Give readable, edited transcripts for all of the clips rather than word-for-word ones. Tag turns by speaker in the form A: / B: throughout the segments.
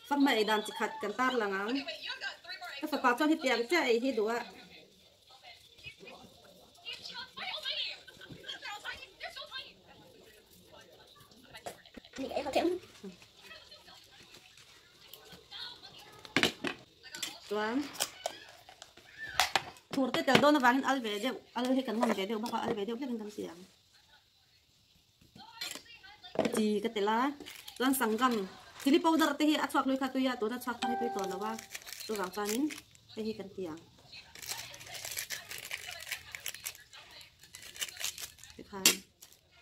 A: Fanghma ai dan chỉ khát cần tar là ngang cái phải bảo cho hết tiền chứ ai hết đủ Tuan, thua cái tờ đô nó vàng awmve đều, awmve cái ngon về đều, bao awmve đều biết làm gì à? Chỉ cái tờ lá, tuan sanggam, chili powder teh at swak lui khatu ya, tuan at swak hari tu tuan lawa, tu vàng panin teh kan tiang. Kan,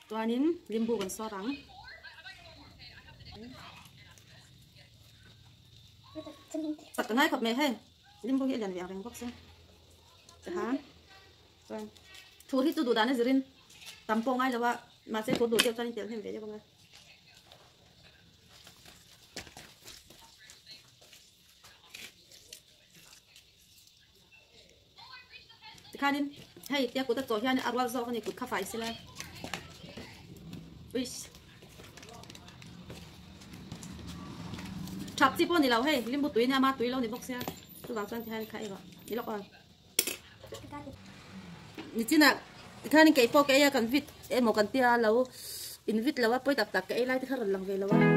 A: tuanin limbu kan sorang. Sat ngai khop me he limbu hi dan wiang reng bok se ha tuan thur hi tu du dan zirin tampong ai lawa ma se thur du tel tan tel hem ve je bang kanin hey tia ko ta to hian arwal zo ni ku kha fai sila wish chắp chỉ bốn thì lâu hay lim bút túi nha má túi lâu thì bóc xe tôi vào sang thì hai khai rồi đi lọc rồi như thế nào khai nên cái phô cái cần vịt em một cần tia lâu in vịt lâu á bôi tập cái lại thì khá là lòng về lâu á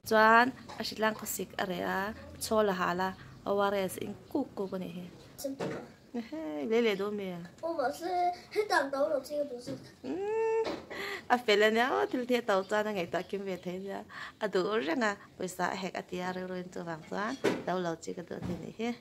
A: Chuan a hrilang khosik a re a chawl a hala awares in kuk kuk ani he le le do me
B: 我是黑糖豆了，这个不是。
A: a fela ne o til the tau cha na ngai ta kim ve the ja a du ranga paisa hek atia ro ro in chu wang chuan tau lo chi ka do ni he